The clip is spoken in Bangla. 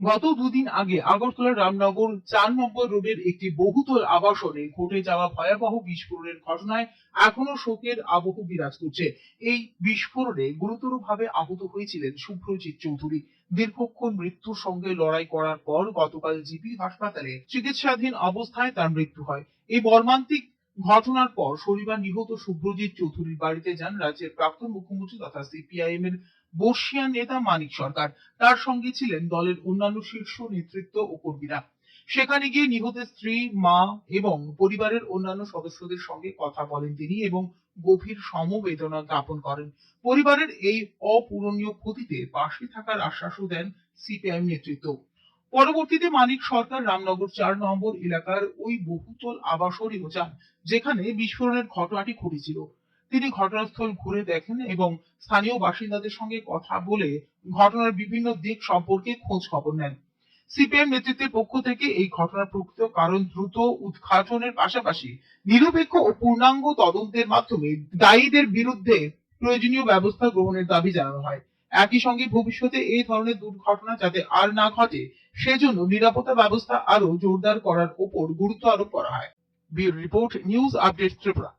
গত দুদিন আগে আগরতলার রামনগর 4 নম্বর রোডের একটি বহুতল আবাসনে ঘটে যাওয়া ভয়াবহ বিস্ফোরণের ঘটনায় এখনো শোকের আবহ বিরাজ করছে। এই বিস্ফোরণে গুরুতরভাবে আহত হয়েছিলেন শুভ্রজিৎ চৌধুরী। দীর্ঘক্ষণ মৃত্যুর সঙ্গে লড়াই করার পর গতকাল জিবি হাসপাতালে চিকিৎসাধীন অবস্থায় তার মৃত্যু হয়। এই মর্মান্তিক ঘটনার পর শনিবার নিহত শুভ্রজিৎ চৌধুরীর বাড়িতে যান রাজ্যের প্রাক্তন মুখ্যমন্ত্রী তথা সিপিআইএম এর বর্ষীয়ান নেতা মানিক সরকার। তার সঙ্গে ছিলেন দলের অন্যান্য শীর্ষ নেতৃত্ব ও কর্মীরা। সেখানে গিয়ে নিহতের স্ত্রী, মা এবং পরিবারের অন্যান্য সদস্যদের সঙ্গে কথা বলেন তিনি এবং গভীর সমবেদনা জ্ঞাপন করেন। পরিবারের এই অপূরণীয় ক্ষতিতে পাশে থাকার আশ্বাসও দেন সিপিআইএম নেতৃত্ব। পরবর্তীতে মানিক সরকার রামনগর 4 নম্বর এলাকার ওই বহুতল আবাসনেও যান যেখানে বিস্ফোরণের ঘটনাটি ঘটেছিল। তিনি ঘটনাস্থল ঘুরে দেখেন এবং স্থানীয় বাসিন্দাদের সঙ্গে কথা বলে ঘটনার বিভিন্ন দিক সম্পর্কে খোঁজ খবর নেন। সিপিএম নেতৃত্বের পক্ষ থেকে এই ঘটনার প্রকৃত কারণ দ্রুত উদ্ঘাটনের পাশাপাশি নিরপেক্ষ ও পূর্ণাঙ্গ তদন্তের মাধ্যমে দায়ীদের বিরুদ্ধে প্রয়োজনীয় ব্যবস্থা গ্রহণের দাবি জানানো হয়। একই সঙ্গে ভবিষ্যতে এই ধরনের দুর্ঘটনা যাতে আর না ঘটে সেজন্য নিরাপত্তা ব্যবস্থা আরো জোরদার করার উপর গুরুত্ব আরোপ করা হয়। Bureau report, news update Tripura.